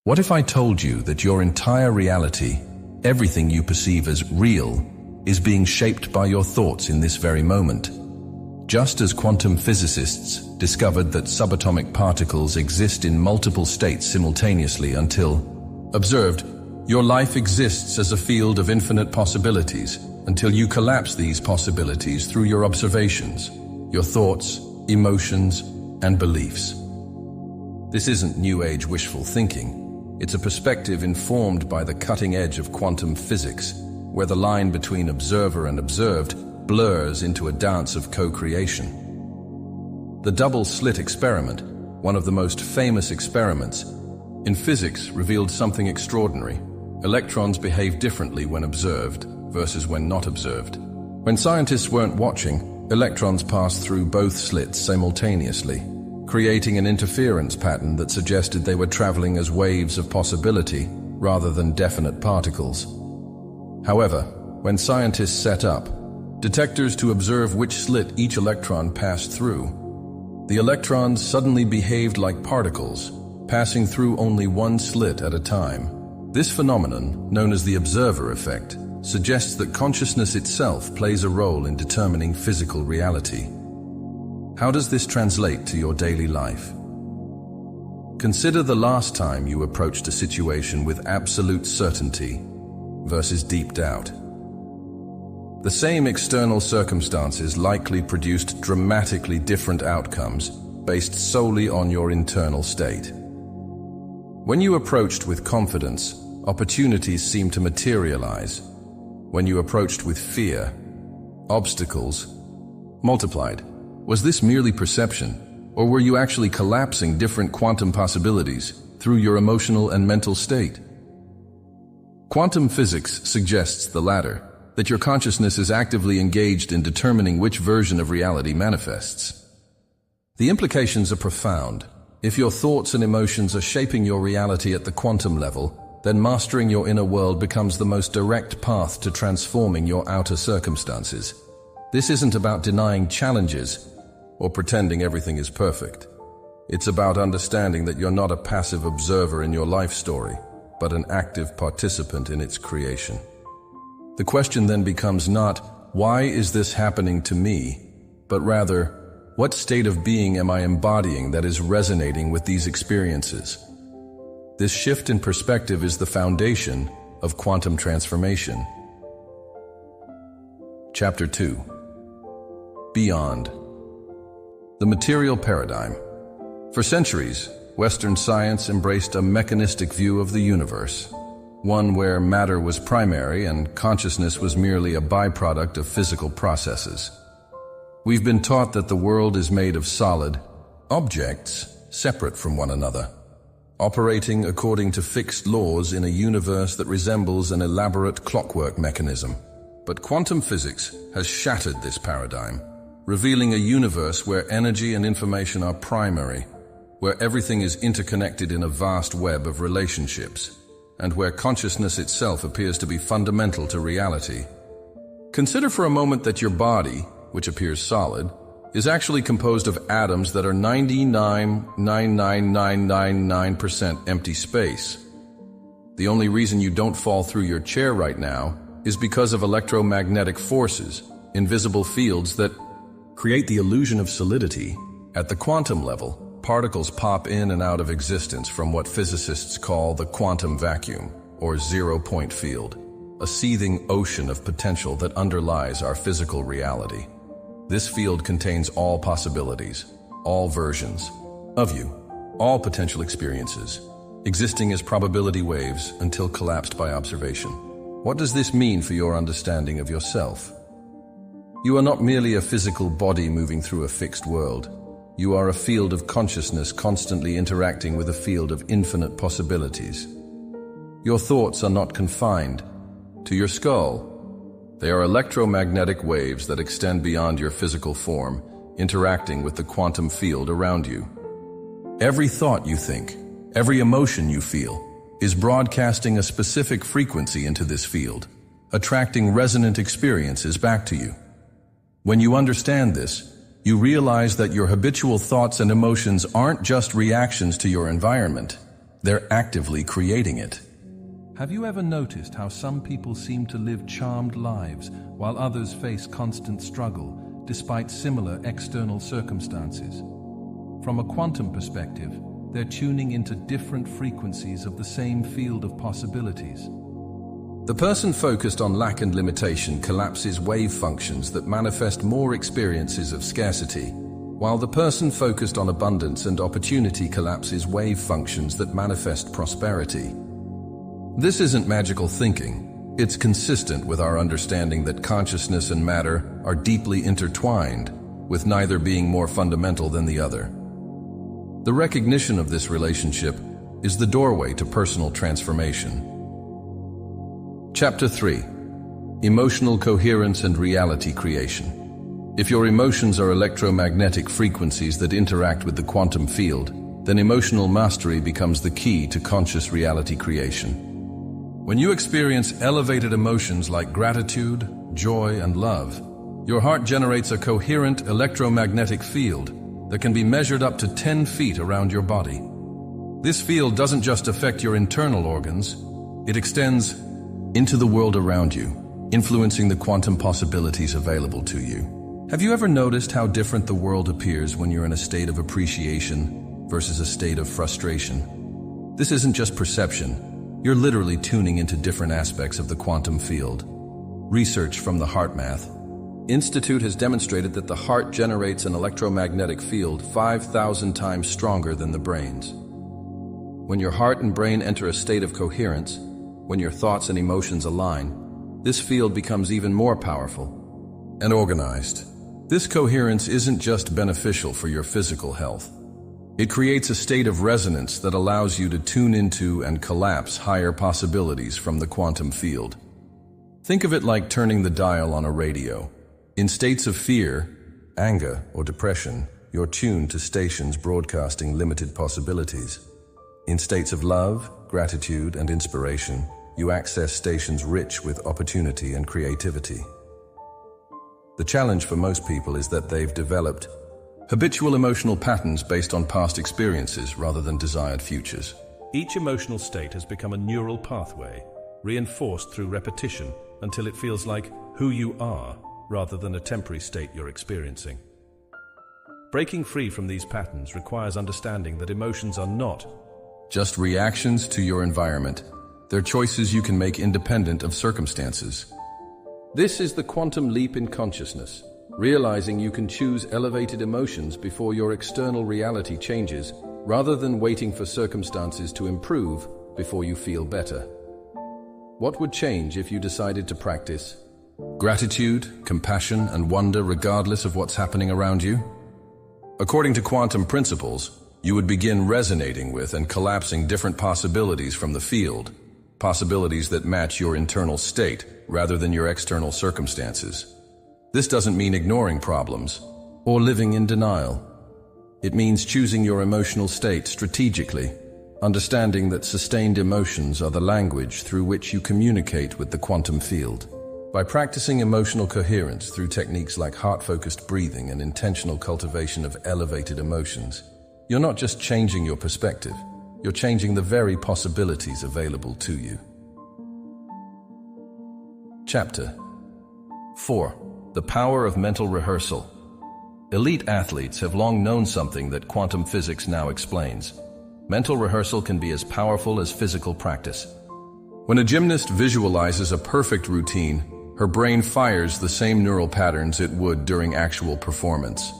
What if I told you that your entire reality, everything you perceive as real, is being shaped by your thoughts in this very moment? Just as quantum physicists discovered that subatomic particles exist in multiple states simultaneously until, observed, your life exists as a field of infinite possibilities until you collapse these possibilities through your observations, your thoughts, emotions, and beliefs. This isn't New Age wishful thinking. It's a perspective informed by the cutting edge of quantum physics, where the line between observer and observed blurs into a dance of co-creation. The double-slit experiment, one of the most famous experiments in physics, revealed something extraordinary. Electrons behave differently when observed versus when not observed. When scientists weren't watching, electrons passed through both slits simultaneously, creating an interference pattern that suggested they were traveling as waves of possibility rather than definite particles. However, when scientists set up detectors to observe which slit each electron passed through, the electrons suddenly behaved like particles, passing through only one slit at a time. This phenomenon, known as the observer effect, suggests that consciousness itself plays a role in determining physical reality. How does this translate to your daily life? Consider the last time you approached a situation with absolute certainty versus deep doubt. The same external circumstances likely produced dramatically different outcomes based solely on your internal state. When you approached with confidence, opportunities seemed to materialize. When you approached with fear, obstacles multiplied. Was this merely perception, or were you actually collapsing different quantum possibilities through your emotional and mental state? Quantum physics suggests the latter, that your consciousness is actively engaged in determining which version of reality manifests. The implications are profound. If your thoughts and emotions are shaping your reality at the quantum level, then mastering your inner world becomes the most direct path to transforming your outer circumstances. This isn't about denying challenges or pretending everything is perfect. It's about understanding that you're not a passive observer in your life story, but an active participant in its creation. The question then becomes not, why is this happening to me, but rather, what state of being am I embodying that is resonating with these experiences? This shift in perspective is the foundation of quantum transformation. Chapter 2. Beyond. The material paradigm. For centuries, Western science embraced a mechanistic view of the universe, one where matter was primary and consciousness was merely a byproduct of physical processes. We've been taught that the world is made of solid objects separate from one another, operating according to fixed laws in a universe that resembles an elaborate clockwork mechanism. But quantum physics has shattered this paradigm, revealing a universe where energy and information are primary, where everything is interconnected in a vast web of relationships, and where consciousness itself appears to be fundamental to reality. Consider for a moment that your body, which appears solid, is actually composed of atoms that are 99.99999% empty space. The only reason you don't fall through your chair right now is because of electromagnetic forces, invisible fields that create the illusion of solidity. At the quantum level, particles pop in and out of existence from what physicists call the quantum vacuum, or zero-point field, a seething ocean of potential that underlies our physical reality. This field contains all possibilities, all versions of you, all potential experiences, existing as probability waves until collapsed by observation. What does this mean for your understanding of yourself? You are not merely a physical body moving through a fixed world. You are a field of consciousness constantly interacting with a field of infinite possibilities. Your thoughts are not confined to your skull. They are electromagnetic waves that extend beyond your physical form, interacting with the quantum field around you. Every thought you think, every emotion you feel, is broadcasting a specific frequency into this field, attracting resonant experiences back to you. When you understand this, you realize that your habitual thoughts and emotions aren't just reactions to your environment. They're actively creating it. Have you ever noticed how some people seem to live charmed lives while others face constant struggle despite similar external circumstances? From a quantum perspective, they're tuning into different frequencies of the same field of possibilities. The person focused on lack and limitation collapses wave functions that manifest more experiences of scarcity, while the person focused on abundance and opportunity collapses wave functions that manifest prosperity. This isn't magical thinking. It's consistent with our understanding that consciousness and matter are deeply intertwined, with neither being more fundamental than the other. The recognition of this relationship is the doorway to personal transformation. Chapter 3. Emotional Coherence and Reality Creation. If your emotions are electromagnetic frequencies that interact with the quantum field, then emotional mastery becomes the key to conscious reality creation. When you experience elevated emotions like gratitude, joy, and love, your heart generates a coherent electromagnetic field that can be measured up to 10 feet around your body. This field doesn't just affect your internal organs, it extends into the world around you, influencing the quantum possibilities available to you. Have you ever noticed how different the world appears when you're in a state of appreciation versus a state of frustration? This isn't just perception. You're literally tuning into different aspects of the quantum field. Research from the HeartMath Institute has demonstrated that the heart generates an electromagnetic field 5,000 times stronger than the brain's. When your heart and brain enter a state of coherence, when your thoughts and emotions align, this field becomes even more powerful and organized. This coherence isn't just beneficial for your physical health. It creates a state of resonance that allows you to tune into and collapse higher possibilities from the quantum field. Think of it like turning the dial on a radio. In states of fear, anger, or depression, you're tuned to stations broadcasting limited possibilities. In states of love, gratitude, and inspiration, you access stations rich with opportunity and creativity. The challenge for most people is that they've developed habitual emotional patterns based on past experiences rather than desired futures. Each emotional state has become a neural pathway, reinforced through repetition until it feels like who you are rather than a temporary state you're experiencing. Breaking free from these patterns requires understanding that emotions are not just reactions to your environment. They're choices you can make independent of circumstances. This is the quantum leap in consciousness. Realizing you can choose elevated emotions before your external reality changes, rather than waiting for circumstances to improve before you feel better. What would change if you decided to practice gratitude, compassion, and wonder regardless of what's happening around you? According to quantum principles, you would begin resonating with and collapsing different possibilities from the field, possibilities that match your internal state rather than your external circumstances. This doesn't mean ignoring problems or living in denial. It means choosing your emotional state strategically, understanding that sustained emotions are the language through which you communicate with the quantum field. By practicing emotional coherence through techniques like heart-focused breathing and intentional cultivation of elevated emotions, you're not just changing your perspective, you're changing the very possibilities available to you. Chapter 4. The power of mental rehearsal. Elite athletes have long known something that quantum physics now explains. Mental rehearsal can be as powerful as physical practice. When a gymnast visualizes a perfect routine, her brain fires the same neural patterns it would during actual performance.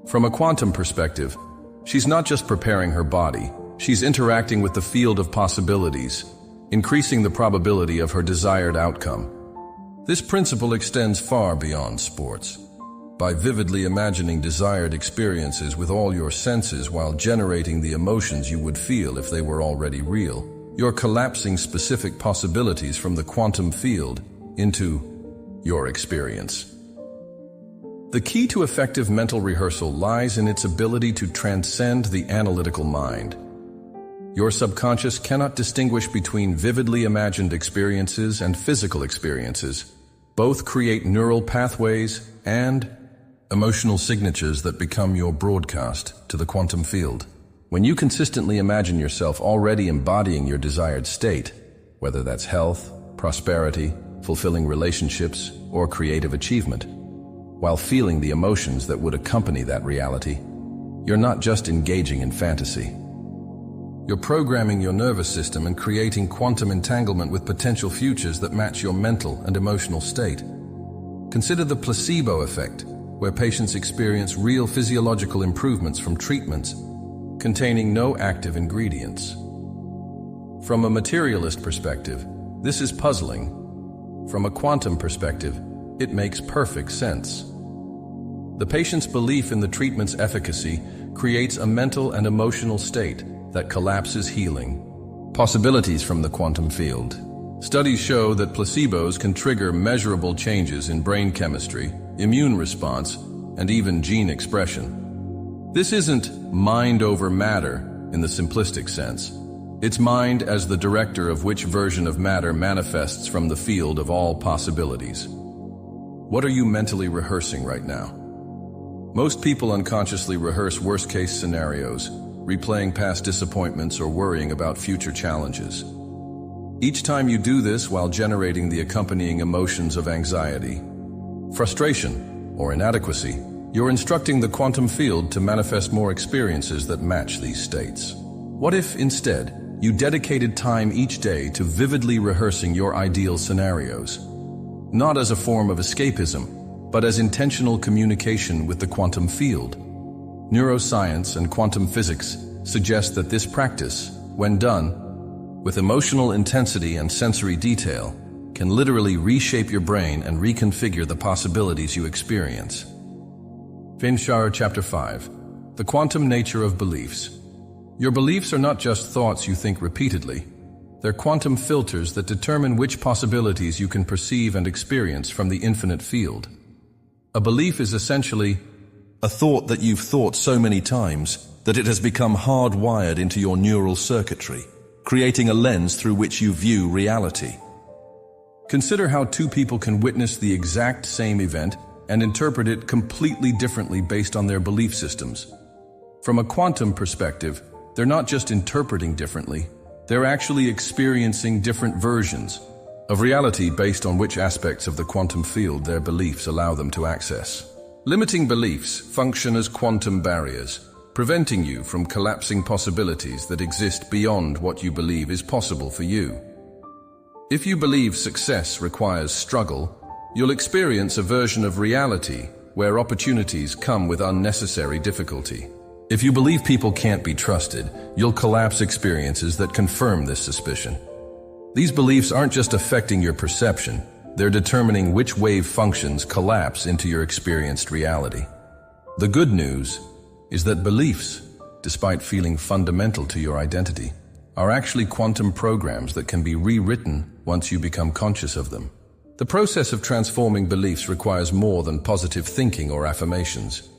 From a quantum perspective, she's not just preparing her body, she's interacting with the field of possibilities, increasing the probability of her desired outcome. This principle extends far beyond sports. By vividly imagining desired experiences with all your senses while generating the emotions you would feel if they were already real, you're collapsing specific possibilities from the quantum field into your experience. The key to effective mental rehearsal lies in its ability to transcend the analytical mind. Your subconscious cannot distinguish between vividly imagined experiences and physical experiences. Both create neural pathways and emotional signatures that become your broadcast to the quantum field. When you consistently imagine yourself already embodying your desired state, whether that's health, prosperity, fulfilling relationships, or creative achievement, while feeling the emotions that would accompany that reality, you're not just engaging in fantasy. You're programming your nervous system and creating quantum entanglement with potential futures that match your mental and emotional state. Consider the placebo effect, where patients experience real physiological improvements from treatments containing no active ingredients. From a materialist perspective, this is puzzling. From a quantum perspective, it makes perfect sense. The patient's belief in the treatment's efficacy creates a mental and emotional state that collapses healing. Possibilities from the quantum field. Studies show that placebos can trigger measurable changes in brain chemistry, immune response, and even gene expression. This isn't mind over matter in the simplistic sense. It's mind as the director of which version of matter manifests from the field of all possibilities. What are you mentally rehearsing right now? Most people unconsciously rehearse worst-case scenarios, replaying past disappointments or worrying about future challenges. Each time you do this while generating the accompanying emotions of anxiety, frustration, or inadequacy, you're instructing the quantum field to manifest more experiences that match these states. What if, instead, you dedicated time each day to vividly rehearsing your ideal scenarios? Not as a form of escapism, but as intentional communication with the quantum field. Neuroscience and quantum physics suggest that this practice, when done with emotional intensity and sensory detail, can literally reshape your brain and reconfigure the possibilities you experience. Finchar Chapter 5. The Quantum Nature of Beliefs. Your beliefs are not just thoughts you think repeatedly. They're quantum filters that determine which possibilities you can perceive and experience from the infinite field. A belief is essentially a thought that you've thought so many times that it has become hardwired into your neural circuitry, creating a lens through which you view reality. Consider how two people can witness the exact same event and interpret it completely differently based on their belief systems. From a quantum perspective, they're not just interpreting differently, they're actually experiencing different versions of reality based on which aspects of the quantum field their beliefs allow them to access. Limiting beliefs function as quantum barriers, preventing you from collapsing possibilities that exist beyond what you believe is possible for you. If you believe success requires struggle, you'll experience a version of reality where opportunities come with unnecessary difficulty. If you believe people can't be trusted, you'll collapse experiences that confirm this suspicion. These beliefs aren't just affecting your perception, they're determining which wave functions collapse into your experienced reality. The good news is that beliefs, despite feeling fundamental to your identity, are actually quantum programs that can be rewritten once you become conscious of them. The process of transforming beliefs requires more than positive thinking or affirmations.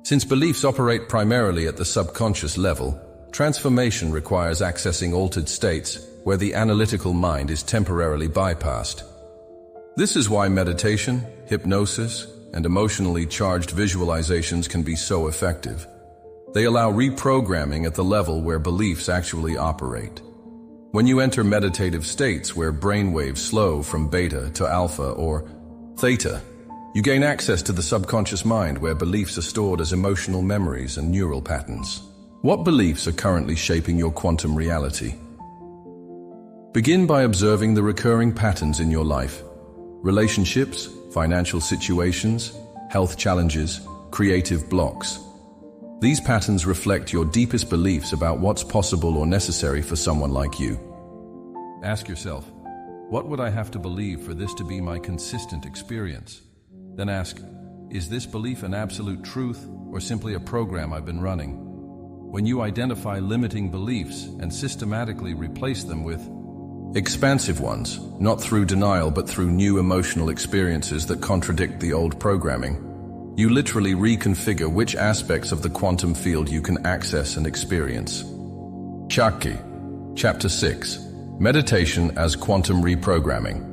Since beliefs operate primarily at the subconscious level, transformation requires accessing altered states where the analytical mind is temporarily bypassed. This is why meditation, hypnosis, and emotionally charged visualizations can be so effective. They allow reprogramming at the level where beliefs actually operate. When you enter meditative states where brainwaves slow from beta to alpha or theta, you gain access to the subconscious mind where beliefs are stored as emotional memories and neural patterns. What beliefs are currently shaping your quantum reality? Begin by observing the recurring patterns in your life. Relationships, financial situations, health challenges, creative blocks. These patterns reflect your deepest beliefs about what's possible or necessary for someone like you. Ask yourself, what would I have to believe for this to be my consistent experience? Then ask, is this belief an absolute truth or simply a program I've been running? When you identify limiting beliefs and systematically replace them with expansive ones, not through denial but through new emotional experiences that contradict the old programming, you literally reconfigure which aspects of the quantum field you can access and experience. Chakti, Chapter 6, Meditation as Quantum Reprogramming.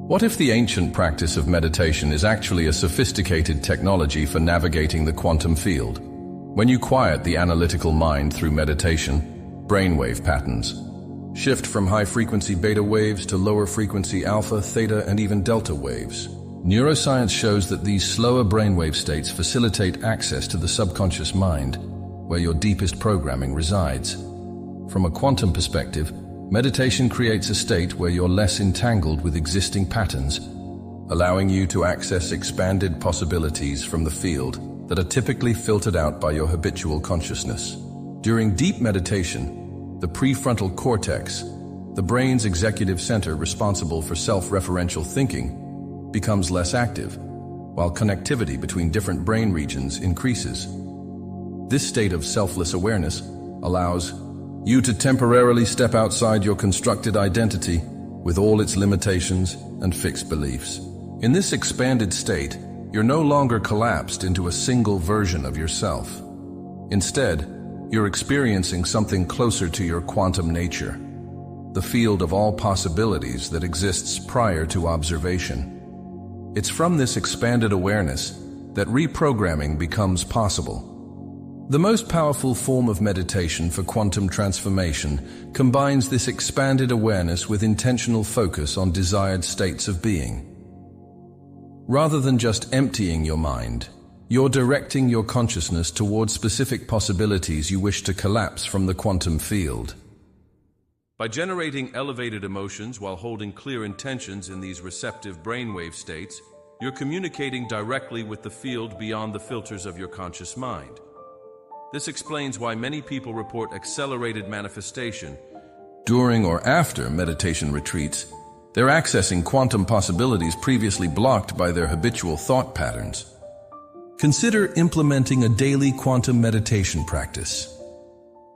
What if the ancient practice of meditation is actually a sophisticated technology for navigating the quantum field? When you quiet the analytical mind through meditation, brainwave patterns shift from high-frequency beta waves to lower-frequency alpha, theta, and even delta waves. Neuroscience shows that these slower brainwave states facilitate access to the subconscious mind, where your deepest programming resides. From a quantum perspective, meditation creates a state where you're less entangled with existing patterns, allowing you to access expanded possibilities from the field that are typically filtered out by your habitual consciousness. During deep meditation, the prefrontal cortex, the brain's executive center responsible for self-referential thinking, becomes less active, while connectivity between different brain regions increases. This state of selfless awareness allows you to temporarily step outside your constructed identity with all its limitations and fixed beliefs. In this expanded state, you're no longer collapsed into a single version of yourself. Instead, you're experiencing something closer to your quantum nature, the field of all possibilities that exists prior to observation. It's from this expanded awareness that reprogramming becomes possible. The most powerful form of meditation for quantum transformation combines this expanded awareness with intentional focus on desired states of being. Rather than just emptying your mind, you're directing your consciousness towards specific possibilities you wish to collapse from the quantum field. By generating elevated emotions while holding clear intentions in these receptive brainwave states, you're communicating directly with the field beyond the filters of your conscious mind. This explains why many people report accelerated manifestation. During or after meditation retreats, they're accessing quantum possibilities previously blocked by their habitual thought patterns. Consider implementing a daily quantum meditation practice.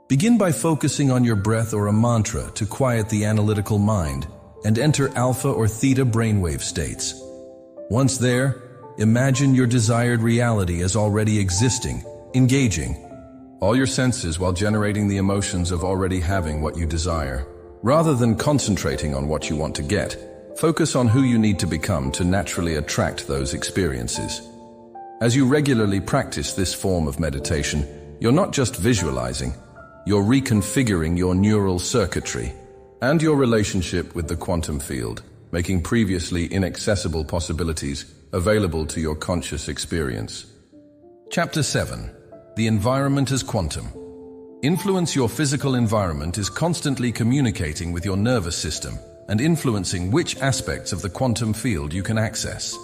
Begin by focusing on your breath or a mantra to quiet the analytical mind and enter alpha or theta brainwave states. Once there, imagine your desired reality as already existing, engaging all your senses while generating the emotions of already having what you desire. Rather than concentrating on what you want to get, focus on who you need to become to naturally attract those experiences. As you regularly practice this form of meditation, you're not just visualizing, you're reconfiguring your neural circuitry and your relationship with the quantum field, making previously inaccessible possibilities available to your conscious experience. Chapter 7. The environment as quantum. Influence. Your physical environment is constantly communicating with your nervous system and influencing which aspects of the quantum field you can access.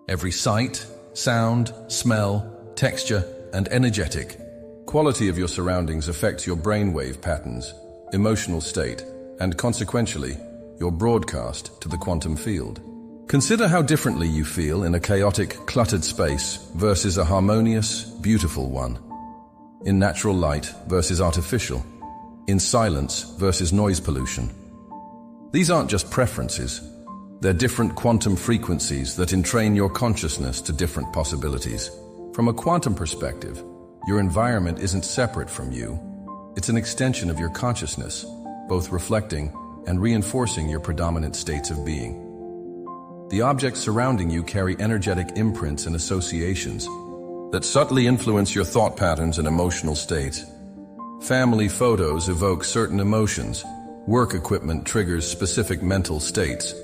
Every sight, sound, smell, texture, and energetic quality of your surroundings affects your brainwave patterns, emotional state, and consequentially, your broadcast to the quantum field. Consider how differently you feel in a chaotic, cluttered space versus a harmonious, beautiful one. In natural light versus artificial. In silence versus noise pollution. These aren't just preferences. They're different quantum frequencies that entrain your consciousness to different possibilities. From a quantum perspective, your environment isn't separate from you. It's an extension of your consciousness, both reflecting and reinforcing your predominant states of being. The objects surrounding you carry energetic imprints and associations that subtly influence your thought patterns and emotional states. Family photos evoke certain emotions. Work equipment triggers specific mental states.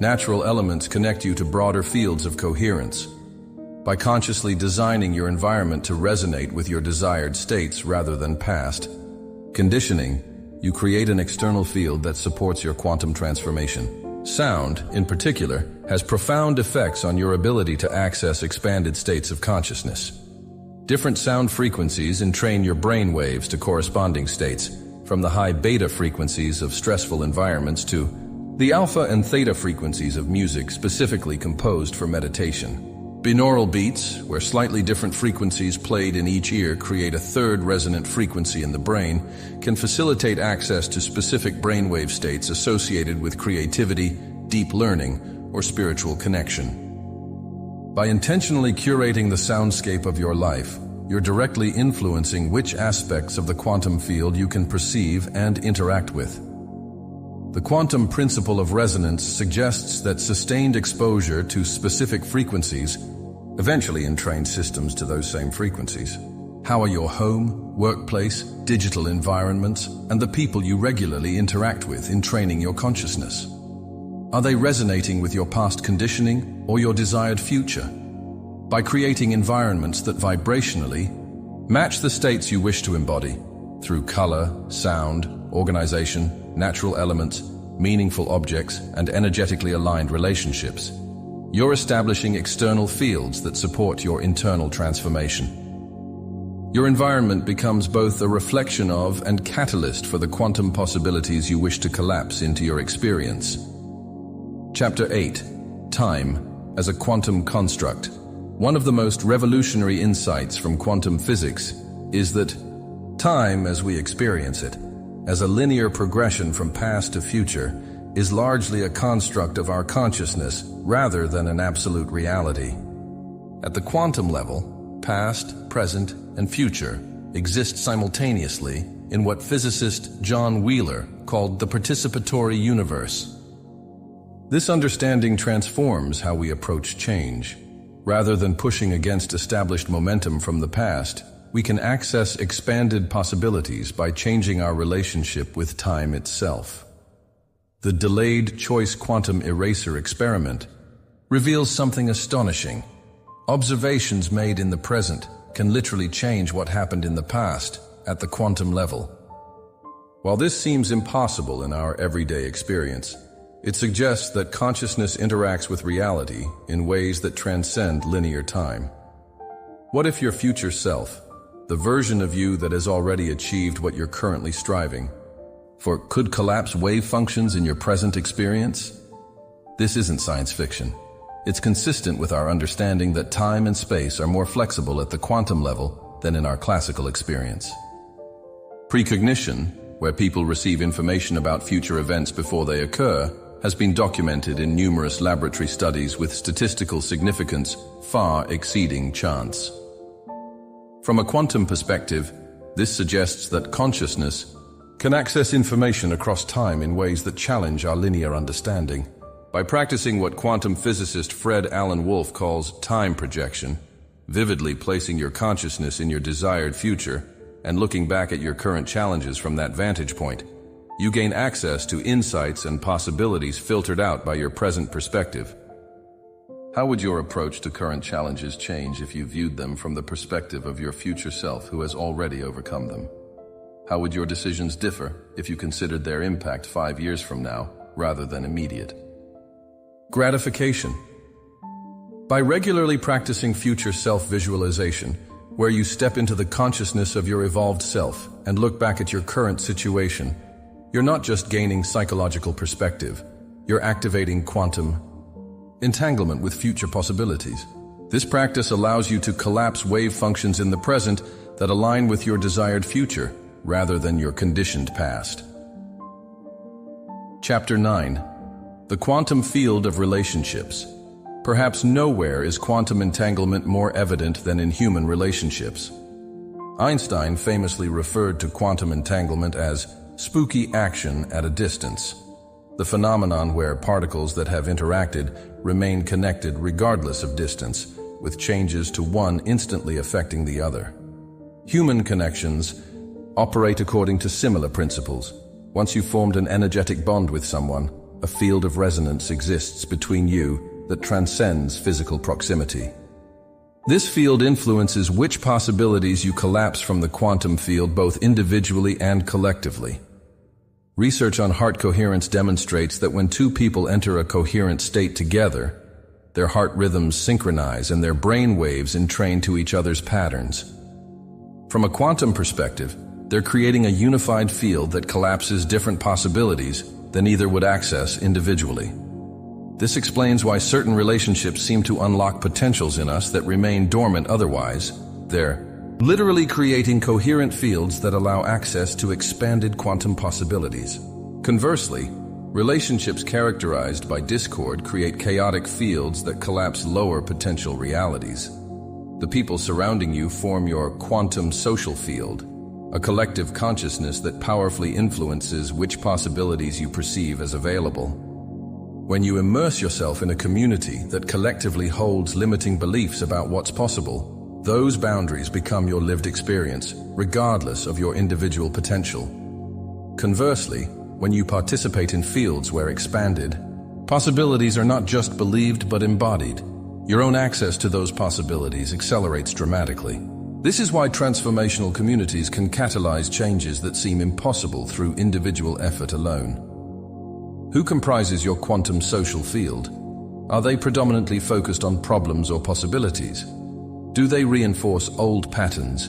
Natural elements connect you to broader fields of coherence. By consciously designing your environment to resonate with your desired states rather than past conditioning, you create an external field that supports your quantum transformation. Sound, in particular, has profound effects on your ability to access expanded states of consciousness. Different sound frequencies entrain your brain waves to corresponding states, from the high beta frequencies of stressful environments to the alpha and theta frequencies of music specifically composed for meditation. Binaural beats, where slightly different frequencies played in each ear create a third resonant frequency in the brain, can facilitate access to specific brainwave states associated with creativity, deep learning, or spiritual connection. By intentionally curating the soundscape of your life, you're directly influencing which aspects of the quantum field you can perceive and interact with. The quantum principle of resonance suggests that sustained exposure to specific frequencies eventually entrains systems to those same frequencies. How are your home, workplace, digital environments, and the people you regularly interact with in training your consciousness? Are they resonating with your past conditioning or your desired future? By creating environments that vibrationally match the states you wish to embody through color, sound, organization, natural elements, meaningful objects, and energetically aligned relationships, you're establishing external fields that support your internal transformation. Your environment becomes both a reflection of and catalyst for the quantum possibilities you wish to collapse into your experience. Chapter 8. Time as a Quantum Construct. One of the most revolutionary insights from quantum physics is that time, as we experience it, as a linear progression from past to future, is largely a construct of our consciousness rather than an absolute reality. At the quantum level, past, present, and future exist simultaneously in what physicist John Wheeler called the participatory universe. This understanding transforms how we approach change. Rather than pushing against established momentum from the past, we can access expanded possibilities by changing our relationship with time itself. The delayed choice quantum eraser experiment reveals something astonishing. Observations made in the present can literally change what happened in the past at the quantum level. While this seems impossible in our everyday experience, it suggests that consciousness interacts with reality in ways that transcend linear time. What if your future self, the version of you that has already achieved what you're currently striving for, could collapse wave functions in your present experience? This isn't science fiction. It's consistent with our understanding that time and space are more flexible at the quantum level than in our classical experience. Precognition, where people receive information about future events before they occur, has been documented in numerous laboratory studies with statistical significance far exceeding chance. From a quantum perspective, this suggests that consciousness can access information across time in ways that challenge our linear understanding. By practicing what quantum physicist Fred Alan Wolf calls time projection, vividly placing your consciousness in your desired future and looking back at your current challenges from that vantage point, you gain access to insights and possibilities filtered out by your present perspective. How would your approach to current challenges change if you viewed them from the perspective of your future self who has already overcome them? How would your decisions differ if you considered their impact 5 years from now rather than immediate? Gratification. By regularly practicing future self-visualization, where you step into the consciousness of your evolved self and look back at your current situation, you're not just gaining psychological perspective, you're activating quantum entanglement with future possibilities. This practice allows you to collapse wave functions in the present that align with your desired future rather than your conditioned past. Chapter 9. The quantum field of relationships. Perhaps nowhere is quantum entanglement more evident than in human relationships. Einstein famously referred to quantum entanglement as spooky action at a distance, the phenomenon where particles that have interacted remain connected regardless of distance, with changes to one instantly affecting the other. Human connections operate according to similar principles. Once you've formed an energetic bond with someone, a field of resonance exists between you that transcends physical proximity. This field influences which possibilities you collapse from the quantum field both individually and collectively. Research on heart coherence demonstrates that when two people enter a coherent state together, their heart rhythms synchronize and their brain waves entrain to each other's patterns. From a quantum perspective, they're creating a unified field that collapses different possibilities than either would access individually. This explains why certain relationships seem to unlock potentials in us that remain dormant otherwise. They're literally creating coherent fields that allow access to expanded quantum possibilities. Conversely, relationships characterized by discord create chaotic fields that collapse lower potential realities. The people surrounding you form your quantum social field, a collective consciousness that powerfully influences which possibilities you perceive as available. When you immerse yourself in a community that collectively holds limiting beliefs about what's possible, Those boundaries become your lived experience, regardless of your individual potential. Conversely, when you participate in fields where expanded, possibilities are not just believed but embodied. Your own access to those possibilities accelerates dramatically. This is why transformational communities can catalyze changes that seem impossible through individual effort alone. Who comprises your quantum social field? Are they predominantly focused on problems or possibilities? Do they reinforce old patterns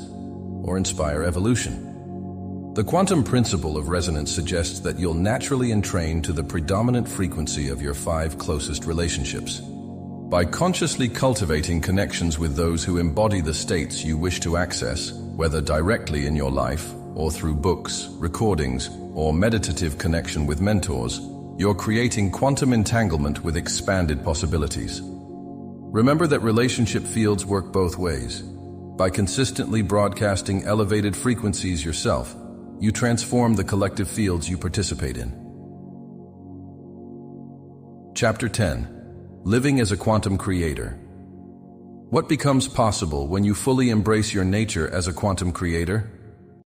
or inspire evolution? The quantum principle of resonance suggests that you'll naturally entrain to the predominant frequency of your 5 closest relationships. By consciously cultivating connections with those who embody the states you wish to access, whether directly in your life or through books, recordings, or meditative connection with mentors, you're creating quantum entanglement with expanded possibilities. Remember that relationship fields work both ways. By consistently broadcasting elevated frequencies yourself, you transform the collective fields you participate in. Chapter 10. Living as a Quantum Creator. What becomes possible when you fully embrace your nature as a quantum creator?